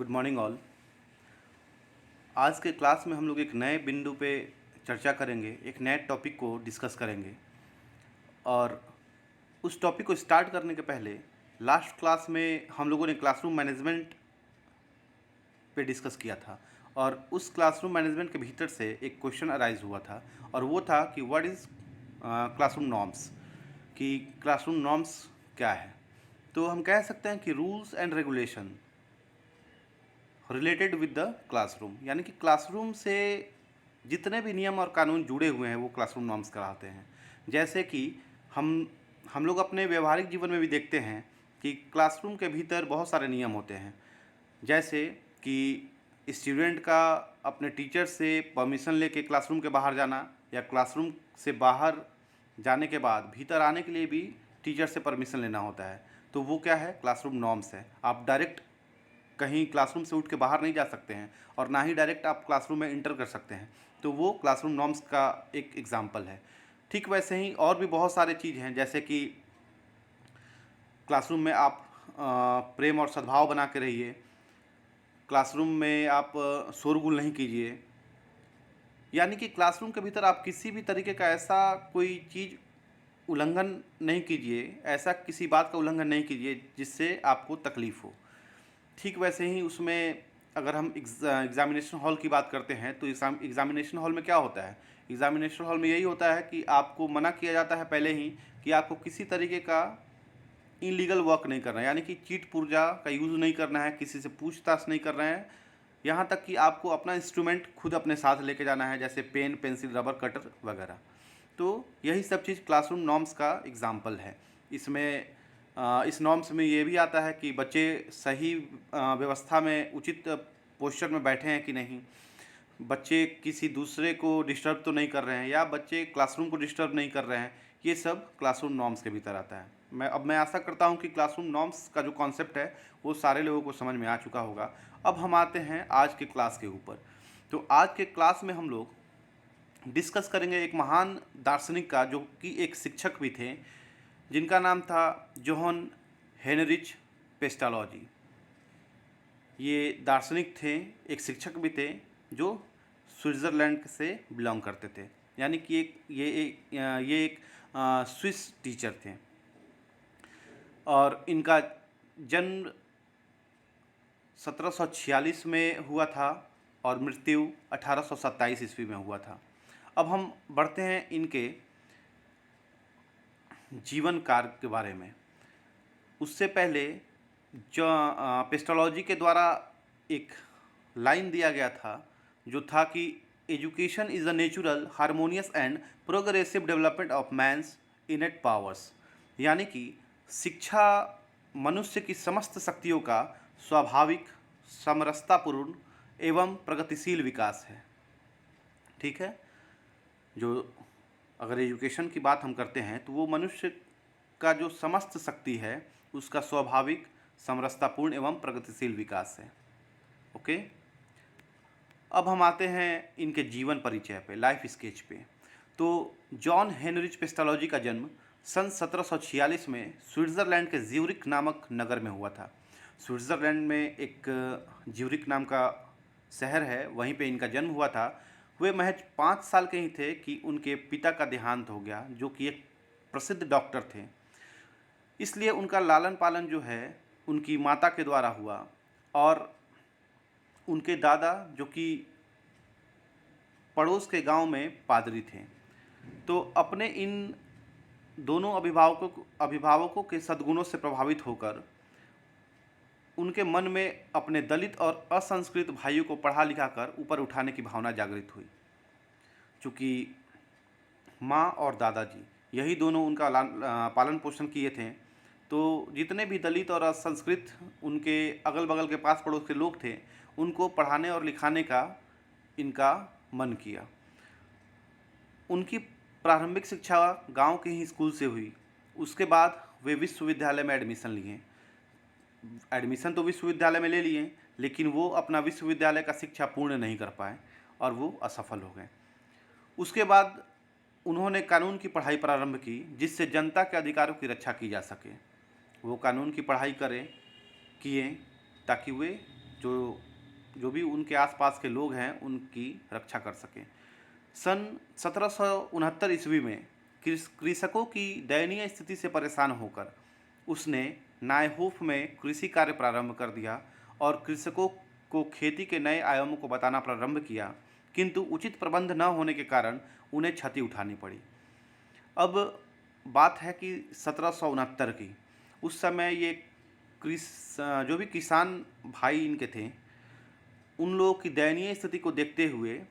Good morning all. आज के class में हम लोग एक नए बिंदु पे चर्चा करेंगे, एक नए टॉपिक को डिस्कस करेंगे। और उस टॉपिक को स्टार्ट करने के पहले लास्ट क्लास में हम लोगों ने क्लासरूम मैनेजमेंट पे डिस्कस किया था, और उस क्लासरूम मैनेजमेंट के भीतर से एक क्वेश्चन अराइज हुआ था, और वो था कि व्हाट इज़ क्लासरूम नॉर्म्स, कि क्लासरूम नॉर्म्स क्या है। तो हम कह सकते हैं कि rules and regulation related with the classroom, यानी कि क्लासरूम से जितने भी नियम और कानून जुड़े हुए हैं वो क्लासरूम नॉर्म्स कहलाते हैं। जैसे कि हम लोग अपने व्यवहारिक जीवन में भी देखते हैं कि क्लासरूम के भीतर बहुत सारे नियम होते हैं। जैसे कि स्टूडेंट का अपने टीचर से परमिशन लेके क्लासरूम के बाहर जाना, या क्लासरूम से बाहर जाने के बाद भीतर आने के लिए भी टीचर से परमिशन लेना होता है। तो वो क्या है? क्लासरूम नॉर्म्स है। आप डायरेक्ट कहीं क्लासरूम से उठ के बाहर नहीं जा सकते हैं, और ना ही डायरेक्ट आप क्लासरूम में इंटर कर सकते हैं। तो वो क्लासरूम नॉर्म्स का एक एग्जाम्पल है। ठीक वैसे ही और भी बहुत सारे चीज़ हैं, जैसे कि क्लासरूम में आप प्रेम और सद्भाव बना के रहिए, क्लासरूम में आप शोरगुल नहीं कीजिए। यानी कि क्लासरूम के भीतर आप किसी भी तरीके का ऐसा कोई चीज़ उल्लंघन नहीं कीजिए, ऐसा किसी बात का उल्लंघन नहीं कीजिए जिससे आपको तकलीफ़ हो। ठीक वैसे ही उसमें अगर हम एग्ज़ामिनेशन हॉल की बात करते हैं, तो एग्ज़ामिनेशन हॉल में क्या होता है? एग्ज़ामिनेशन हॉल में यही होता है कि आपको मना किया जाता है पहले ही कि आपको किसी तरीके का इलीगल वर्क नहीं करना है, यानी कि चीट पुर्जा का यूज़ नहीं करना है, किसी से पूछताछ नहीं करना है। यहाँ तक कि आपको अपना इंस्ट्रूमेंट खुद अपने साथ लेके जाना है, जैसे पेन, पेंसिल, रबर, कटर वगैरह। तो यही सब चीज़ क्लासरूम नॉर्म्स का एग्जाम्पल है। इसमें इस नॉर्म्स में ये भी आता है कि बच्चे सही व्यवस्था में उचित पोस्चर में बैठे हैं कि नहीं, बच्चे किसी दूसरे को डिस्टर्ब तो नहीं कर रहे हैं, या बच्चे क्लासरूम को डिस्टर्ब नहीं कर रहे हैं। ये सब क्लासरूम नॉर्म्स के भीतर आता है। मैं आशा करता हूँ कि क्लासरूम नॉर्म्स का जो कॉन्सेप्ट है वो सारे लोगों को समझ में आ चुका होगा। अब हम आते हैं आज के क्लास के ऊपर। तो आज के क्लास में हम लोग डिस्कस करेंगे एक महान दार्शनिक का, जो कि एक शिक्षक भी थे, जिनका नाम था जोहन हेनरिच पेस्टालॉजी। ये दार्शनिक थे, एक शिक्षक भी थे, जो स्विट्ज़रलैंड से बिलोंग करते थे। यानी कि ये एक स्विस टीचर थे, और इनका जन्म 1746 में हुआ था और मृत्यु 1827 ईस्वी में हुआ था। अब हम बढ़ते हैं इनके जीवन कार्य के बारे में। उससे पहले जो पेस्टोलॉजी के द्वारा एक लाइन दिया गया था, जो था कि education is the natural harmonious and progressive development of man's innate powers, यानी कि शिक्षा मनुष्य की समस्त शक्तियों का स्वाभाविक, समरसतापूर्ण एवं प्रगतिशील विकास है। ठीक है। जो अगर एजुकेशन की बात हम करते हैं, तो वो मनुष्य का जो समस्त शक्ति है उसका स्वाभाविक, समरसतापूर्ण एवं प्रगतिशील विकास है। ओके। अब हम आते हैं इनके जीवन परिचय पे, लाइफ स्केच पे। तो जॉन हेनरिच पेस्टालॉजी का जन्म सन 1746 में स्विट्ज़रलैंड के ज्यूरिख नामक नगर में हुआ था। स्विट्ज़रलैंड में एक ज्यूरिख नाम का शहर है, वहीं पे इनका जन्म हुआ था। वे महज 5 साल के ही थे कि उनके पिता का देहांत हो गया, जो कि एक प्रसिद्ध डॉक्टर थे। इसलिए उनका लालन पालन जो है उनकी माता के द्वारा हुआ, और उनके दादा जो कि पड़ोस के गांव में पादरी थे। तो अपने इन दोनों अभिभावकों के सद्गुणों से प्रभावित होकर उनके मन में अपने दलित और असंस्कृत भाइयों को पढ़ा लिखा कर ऊपर उठाने की भावना जागृत हुई। चूँकि माँ और दादाजी यही दोनों उनका पालन पोषण किए थे, तो जितने भी दलित और असंस्कृत उनके अगल बगल के पास पड़ोस के लोग थे, उनको पढ़ाने और लिखाने का इनका मन किया। उनकी प्रारंभिक शिक्षा गांव के ही स्कूल से हुई। उसके बाद वे विश्वविद्यालय में एडमिशन लिए। एडमिशन तो विश्वविद्यालय में ले लिए, लेकिन वो अपना विश्वविद्यालय का शिक्षा पूर्ण नहीं कर पाए और वो असफल हो गए। उसके बाद उन्होंने कानून की पढ़ाई प्रारंभ की, जिससे जनता के अधिकारों की रक्षा की जा सके। वो कानून की पढ़ाई किए ताकि वे जो जो भी उनके आसपास के लोग हैं उनकी रक्षा कर सकें। सन 1769 ईस्वी में कृषकों की दयनीय स्थिति से परेशान होकर उसने नायहोफ में कृषि कार्य प्रारंभ कर दिया और कृषकों को खेती के नए आयामों को बताना प्रारंभ किया, किंतु उचित प्रबंध न होने के कारण उन्हें क्षति उठानी पड़ी। अब बात है कि 1769 की, उस समय ये जो भी किसान भाई इनके थे, उन लोगों की दयनीय स्थिति को देखते हुए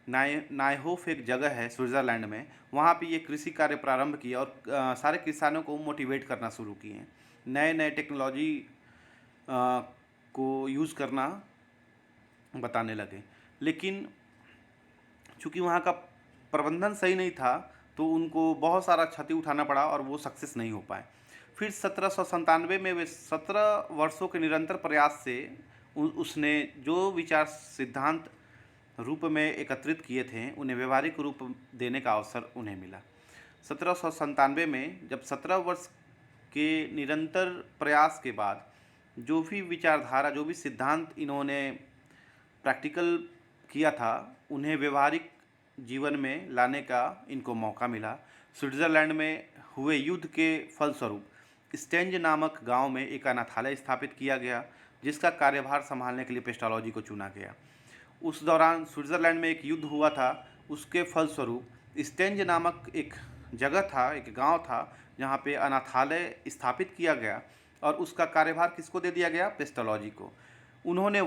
नायहोफ एक जगह है स्विट्ज़रलैंड में, वहाँ पे ये कृषि कार्य प्रारंभ किया और सारे किसानों को मोटिवेट करना शुरू किए, नए नए टेक्नोलॉजी को यूज़ करना बताने लगे। लेकिन चूँकि वहाँ का प्रबंधन सही नहीं था तो उनको बहुत सारा क्षति उठाना पड़ा और वो सक्सेस नहीं हो पाए। फिर 1797 में वे 17 वर्षों के निरंतर प्रयास से उसने जो विचार सिद्धांत रूप में एकत्रित किए थे उन्हें व्यवहारिक रूप देने का अवसर उन्हें मिला। 1797 में जब 17 वर्ष के निरंतर प्रयास के बाद जो भी विचारधारा, जो भी सिद्धांत इन्होंने प्रैक्टिकल किया था, उन्हें व्यवहारिक जीवन में लाने का इनको मौका मिला। स्विट्ज़रलैंड में हुए युद्ध के फलस्वरूप स्टेंज नामक गांव में एक अनाथालय स्थापित किया गया, जिसका कार्यभार संभालने के लिए पेस्टोलॉजी को चुना गया। उस दौरान स्विट्ज़रलैंड में एक युद्ध हुआ था, उसके फलस्वरूप स्टेंज नामक एक जगह था, एक गांव था, जहां पे अनाथालय स्थापित किया गया और उसका कार्यभार किसको दे दिया गया? पेस्टोलॉजी को। उन्होंने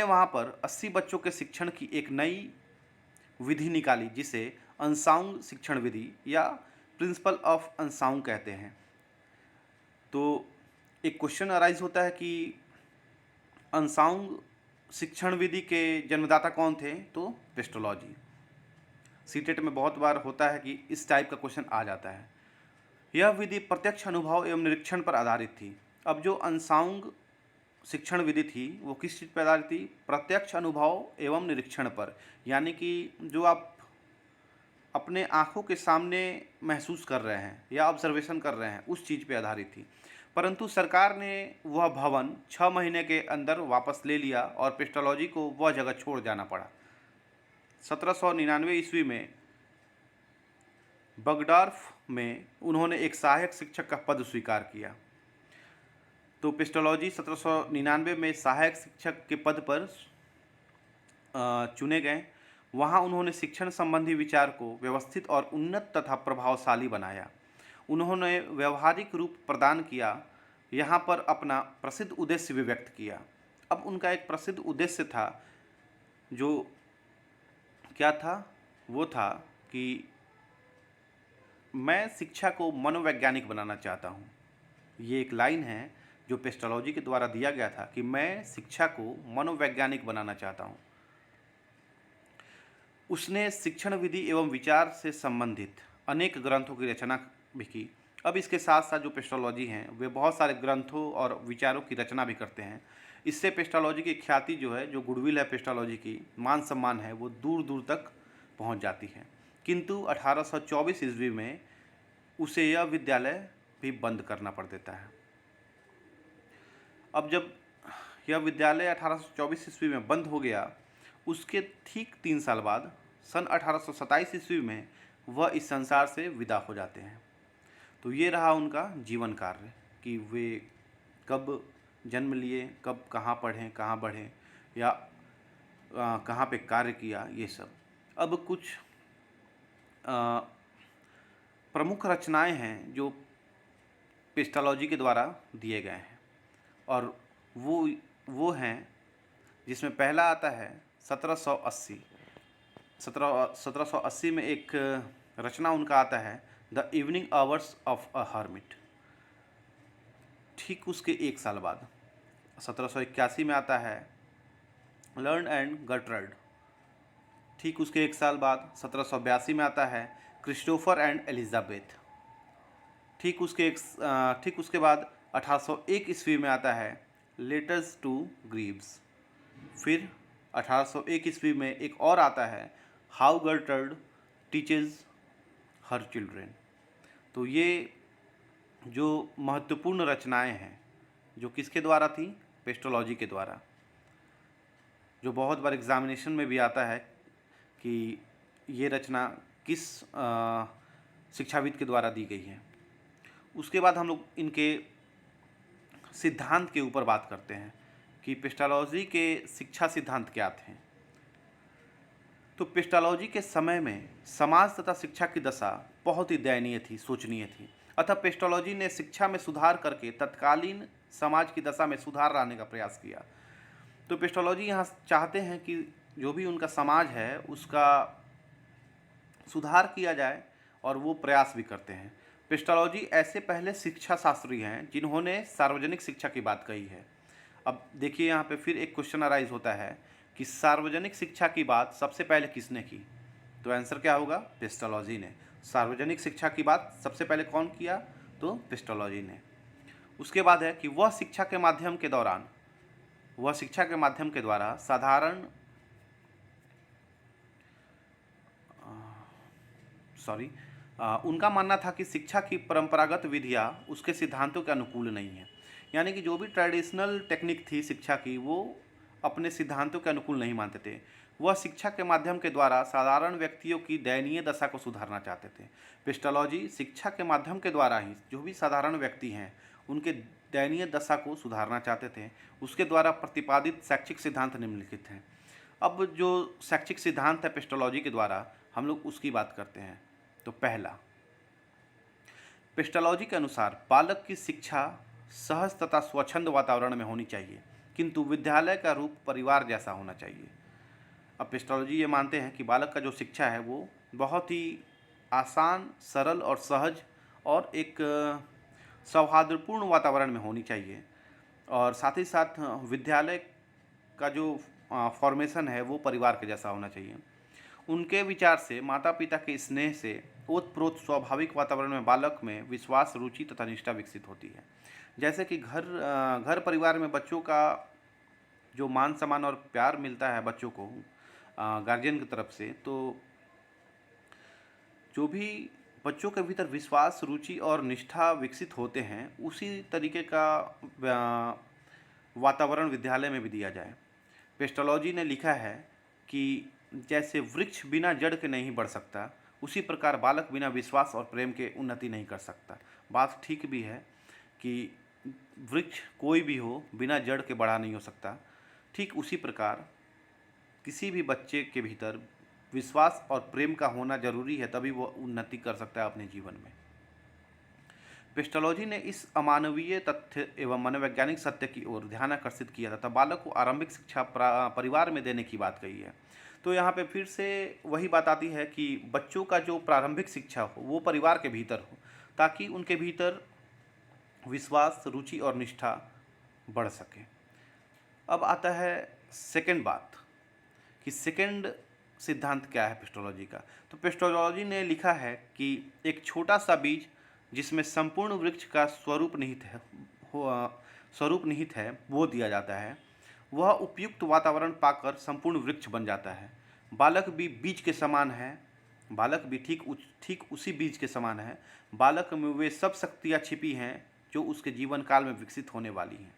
वहां पर 80 बच्चों के शिक्षण की एक नई विधि निकाली, जिसे अनसाउंग शिक्षण विधि या प्रिंसिपल ऑफ अनसाउंग कहते हैं। तो एक क्वेश्चन अराइज होता है कि अनसाउंग शिक्षण विधि के जन्मदाता कौन थे? तो पेस्टोलॉजी। सीटेट में बहुत बार होता है कि इस टाइप का क्वेश्चन आ जाता है। यह विधि प्रत्यक्ष अनुभव एवं निरीक्षण पर आधारित थी। अब जो अनसाउंग शिक्षण विधि थी वो किस चीज़ पर आधारित थी? प्रत्यक्ष अनुभव एवं निरीक्षण पर, यानी कि जो आप अपने आँखों के सामने महसूस कर रहे हैं या ऑब्जर्वेशन कर रहे हैं, उस चीज़ पे आधारित थी। परंतु सरकार ने वह भवन 6 महीने के अंदर वापस ले लिया और पेस्टोलॉजी को वह जगह छोड़ जाना पड़ा। 1799 ईस्वी में बगडार्फ में उन्होंने एक सहायक शिक्षक का पद स्वीकार किया। तो पेस्टोलॉजी 1799 में सहायक शिक्षक के पद पर चुने गए। वहाँ उन्होंने शिक्षण संबंधी विचार को व्यवस्थित और उन्नत तथा प्रभावशाली बनाया। उन्होंने व्यवहारिक रूप प्रदान किया, यहाँ पर अपना प्रसिद्ध उद्देश्य भी व्यक्त किया। अब उनका एक प्रसिद्ध उद्देश्य था, जो क्या था? वो था कि मैं शिक्षा को मनोवैज्ञानिक बनाना चाहता हूँ। ये एक लाइन है जो पेस्टोलॉजी के द्वारा दिया गया था कि मैं शिक्षा को मनोवैज्ञानिक बनाना चाहता हूँ। उसने शिक्षण विधि एवं विचार से संबंधित अनेक ग्रंथों की रचना भी की। अब इसके साथ साथ जो पेस्टोलॉजी हैं वे बहुत सारे ग्रंथों और विचारों की रचना भी करते हैं। इससे पेस्टोलॉजी की ख्याति जो है, जो गुडविल है पेस्टोलॉजी की, मान सम्मान है, वो दूर दूर तक पहुंच जाती है। किंतु 1824 ईस्वी में उसे यह विद्यालय भी बंद करना पड़ देता है। अब जब यह विद्यालय 1824 ईस्वी में बंद हो गया, उसके ठीक 3 साल बाद सन 1827 ईस्वी में वह इस संसार से विदा हो जाते हैं। तो ये रहा उनका जीवन कार्य कि वे कब जन्म लिए, कब कहाँ पढ़ें, कहाँ बढ़ें, या कहाँ पे कार्य किया, ये सब। अब कुछ प्रमुख रचनाएं हैं जो पेस्टोलॉजी के द्वारा दिए गए हैं, और वो हैं जिसमें पहला आता है 1780 में एक रचना उनका आता है, the evening hours of a hermit. ठीक उसके एक साल बाद 1781 में आता है लर्न एंड गटरल्ड। ठीक उसके एक साल बाद 1782 में आता है क्रिस्टोफर एंड एलिजाबेथ। ठीक उसके बाद 1801 ईस्वी में आता है लेटर्स टू ग्रीव्स। फिर 1801 ईस्वी में एक और आता है हाउ गटर्ड टीचेज हर चिल्ड्रेन। तो ये जो महत्वपूर्ण रचनाएं हैं जो किसके द्वारा थी? पेस्टोलॉजी के द्वारा। जो बहुत बार एग्जामिनेशन में भी आता है कि ये रचना किस शिक्षाविद के द्वारा दी गई है। उसके बाद हम लोग इनके सिद्धांत के ऊपर बात करते हैं कि पेस्टालॉजी के शिक्षा सिद्धांत क्या थे। तो पेस्टालॉजी के समय में समाज तथा शिक्षा की दशा बहुत ही दयनीय थी, शोचनीय थी। अतः पेस्टालॉजी ने शिक्षा में सुधार करके तत्कालीन समाज की दशा में सुधार लाने का प्रयास किया। तो पेस्टालॉजी यहाँ चाहते हैं कि जो भी उनका समाज है उसका सुधार किया जाए और वो प्रयास भी करते हैं। पेस्टालॉजी ऐसे पहले शिक्षा शास्त्री हैं जिन्होंने सार्वजनिक शिक्षा की बात कही है। अब देखिए यहाँ पे फिर एक क्वेश्चन अराइज होता है कि सार्वजनिक शिक्षा की बात सबसे पहले किसने की? तो आंसर क्या होगा? पेस्टालॉजी ने। सार्वजनिक शिक्षा की बात सबसे पहले कौन किया? तो पेस्टालॉजी ने। उसके बाद है कि वह शिक्षा के माध्यम के द्वारा साधारण उनका मानना था कि शिक्षा की परंपरागत विधियाँ उसके सिद्धांतों के अनुकूल नहीं है। यानी कि जो भी ट्रेडिशनल टेक्निक थी शिक्षा की वो अपने सिद्धांतों के अनुकूल नहीं मानते थे। वह शिक्षा के माध्यम के द्वारा साधारण व्यक्तियों की दयनीय दशा को सुधारना चाहते थे। पेस्टालॉजी शिक्षा के माध्यम के द्वारा ही जो भी साधारण व्यक्ति हैं उनके दयनीय दशा को सुधारना चाहते थे। उसके द्वारा प्रतिपादित शैक्षिक सिद्धांत निम्नलिखित हैं। अब जो शैक्षिक सिद्धांत है पेस्टालॉजी के द्वारा हम लोग उसकी बात करते हैं। तो पहला, पेस्टालॉजी के अनुसार बालक की शिक्षा सहज तथा स्वच्छंद वातावरण में होनी चाहिए, किंतु विद्यालय का रूप परिवार जैसा होना चाहिए। अब पेस्टालॉजी ये मानते हैं कि बालक का जो शिक्षा है वो बहुत ही आसान, सरल और सहज और एक सौहार्दपूर्ण वातावरण में होनी चाहिए। और साथ ही साथ विद्यालय का जो फॉर्मेशन है वो परिवार के जैसा होना चाहिए। उनके विचार से माता पिता के स्नेह से ओतप्रोत स्वाभाविक वातावरण में बालक में विश्वास, रुचि तथा निष्ठा विकसित होती है। जैसे कि घर परिवार में बच्चों का जो मान सम्मान और प्यार मिलता है बच्चों को गार्जियन की तरफ से, तो जो भी बच्चों के भीतर विश्वास, रुचि और निष्ठा विकसित होते हैं उसी तरीके का वातावरण विद्यालय में भी दिया जाए। पेस्टालॉजी ने लिखा है कि जैसे वृक्ष बिना जड़ के नहीं बढ़ सकता, उसी प्रकार बालक बिना विश्वास और प्रेम के उन्नति नहीं कर सकता। बात ठीक भी है कि वृक्ष कोई भी हो बिना जड़ के बड़ा नहीं हो सकता। ठीक उसी प्रकार किसी भी बच्चे के भीतर विश्वास और प्रेम का होना जरूरी है, तभी वो उन्नति कर सकता है अपने जीवन में। पेस्टालॉजी ने इस अमानवीय तथ्य एवं मनोवैज्ञानिक सत्य की ओर ध्यान आकर्षित किया तथा बालक को आरंभिक शिक्षा परिवार में देने की बात कही है। तो यहाँ पे फिर से वही बात आती है कि बच्चों का जो प्रारंभिक शिक्षा हो वो परिवार के भीतर हो, ताकि उनके भीतर विश्वास, रुचि और निष्ठा बढ़ सके। अब आता है सेकंड बात कि सेकंड सिद्धांत क्या है पेस्टालॉजी का। तो पेस्टालॉजी ने लिखा है कि एक छोटा सा बीज जिसमें संपूर्ण वृक्ष का स्वरूप निहित है वो दिया जाता है। वह उपयुक्त वातावरण पाकर संपूर्ण वृक्ष बन जाता है। बालक भी बीज के समान है, बालक भी ठीक उसी बीज के समान है। बालक में वे सब शक्तियाँ छिपी हैं जो उसके जीवन काल में विकसित होने वाली हैं।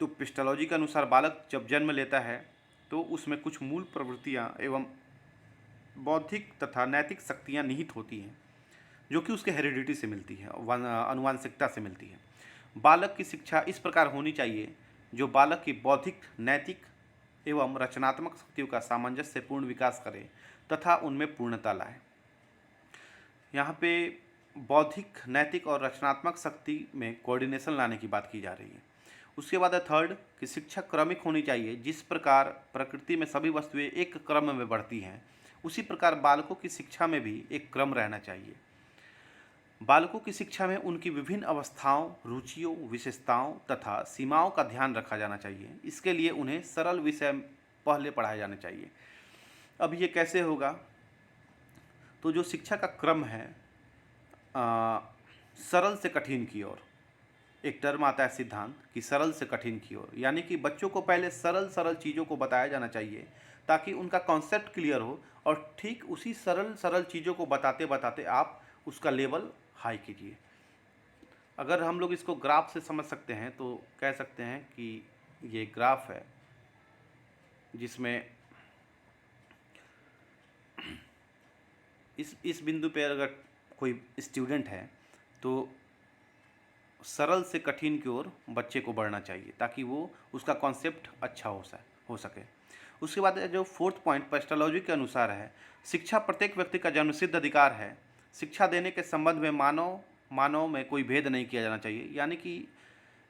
तो पेस्टालॉजी के अनुसार बालक जब जन्म लेता है तो उसमें कुछ मूल प्रवृत्तियाँ एवं बौद्धिक तथा नैतिक शक्तियाँ निहित होती हैं जो कि उसके हेरिडिटी से मिलती है, अनुवांशिकता से मिलती है। बालक की शिक्षा इस प्रकार होनी चाहिए जो बालक की बौद्धिक, नैतिक एवं रचनात्मक शक्तियों का सामंजस्यपूर्ण विकास करे तथा उनमें पूर्णता लाए। यहाँ पे बौद्धिक, नैतिक और रचनात्मक शक्ति में कोऑर्डिनेशन लाने की बात की जा रही है। उसके बाद है थर्ड कि शिक्षा क्रमिक होनी चाहिए। जिस प्रकार प्रकृति में सभी वस्तुएं एक क्रम में बढ़ती हैं, उसी प्रकार बालकों की शिक्षा में भी एक क्रम रहना चाहिए। बालकों की शिक्षा में उनकी विभिन्न अवस्थाओं, रुचियों, विशेषताओं तथा सीमाओं का ध्यान रखा जाना चाहिए। इसके लिए उन्हें सरल विषय पहले पढ़ाए जाने चाहिए। अब ये कैसे होगा? तो जो शिक्षा का क्रम है सरल से कठिन की ओर, एक टर्म आता है सिद्धांत कि सरल से कठिन की ओर, यानी कि बच्चों को पहले सरल चीज़ों को बताया जाना चाहिए ताकि उनका कॉन्सेप्ट क्लियर हो, और ठीक उसी सरल चीज़ों को बताते बताते आप उसका लेवल हाई कीजिए। अगर हम लोग इसको ग्राफ से समझ सकते हैं तो कह सकते हैं कि ये ग्राफ है जिसमें इस बिंदु पे अगर कोई स्टूडेंट है तो सरल से कठिन की ओर बच्चे को बढ़ना चाहिए ताकि वो उसका कॉन्सेप्ट अच्छा हो सके। उसके बाद जो फोर्थ पॉइंट पेस्टोलॉजी के अनुसार है, शिक्षा प्रत्येक व्यक्ति का जन्मसिद्ध अधिकार है। शिक्षा देने के संबंध में मानव में कोई भेद नहीं किया जाना चाहिए, यानी कि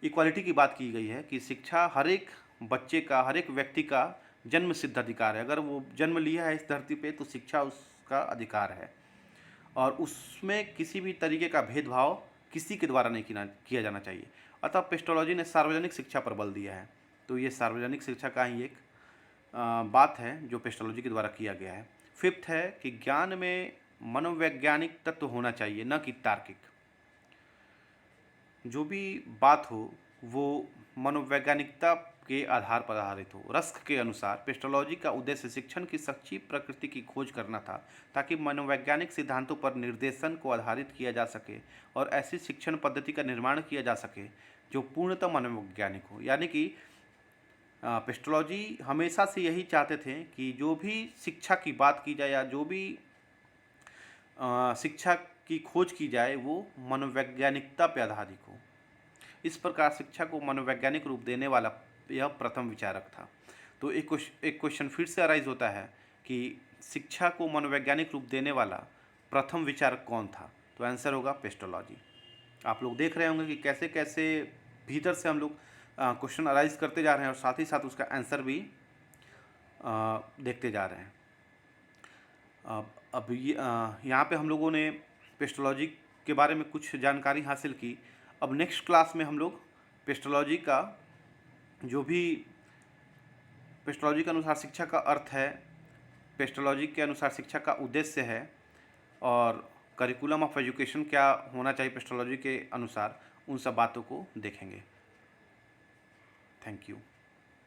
इक्वालिटी की बात की गई है कि शिक्षा हर एक बच्चे का, हर एक व्यक्ति का जन्म सिद्ध अधिकार है। अगर वो जन्म लिया है इस धरती पे तो शिक्षा उसका अधिकार है और उसमें किसी भी तरीके का भेदभाव किसी के द्वारा नहीं किया जाना चाहिए। अतः पेस्टोलॉजी ने सार्वजनिक शिक्षा पर बल दिया है। तो ये सार्वजनिक शिक्षा का ही एक बात है जो पेस्टोलॉजी के द्वारा किया गया है। फिफ्थ है कि ज्ञान में मनोवैज्ञानिक तत्व होना चाहिए, न कि तार्किक। जो भी बात हो वो मनोवैज्ञानिकता के आधार पर आधारित हो। रस्क के अनुसार पेस्टोलॉजी का उद्देश्य शिक्षण की सच्ची प्रकृति की खोज करना था ताकि मनोवैज्ञानिक सिद्धांतों पर निर्देशन को आधारित किया जा सके और ऐसी शिक्षण पद्धति का निर्माण किया जा सके जो पूर्णतः मनोवैज्ञानिक हो। यानी कि पेस्टोलॉजी हमेशा से यही चाहते थे कि जो भी शिक्षा की बात की जाए या जो भी शिक्षा की खोज की जाए वो मनोवैज्ञानिकता पर आधारित हो। इस प्रकार शिक्षा को मनोवैज्ञानिक रूप देने वाला यह प्रथम विचारक था। तो एक क्वेश्चन फिर से अराइज होता है कि शिक्षा को मनोवैज्ञानिक रूप देने वाला प्रथम विचारक कौन था? तो आंसर होगा पेस्टोलॉजी। आप लोग देख रहे होंगे कि कैसे कैसे भीतर से हम लोग क्वेश्चन अराइज करते जा रहे हैं और साथ ही साथ उसका आंसर भी देखते जा रहे हैं। अब यहाँ पे हम लोगों ने पेस्टोलॉजी के बारे में कुछ जानकारी हासिल की। अब नेक्स्ट क्लास में हम लोग पेस्टोलॉजी का जो भी पेस्टोलॉजी के अनुसार शिक्षा का अर्थ है, पेस्टोलॉजी के अनुसार शिक्षा का उद्देश्य है और करिकुलम ऑफ एजुकेशन क्या होना चाहिए पेस्टोलॉजी के अनुसार, उन सब बातों को देखेंगे। Thank you.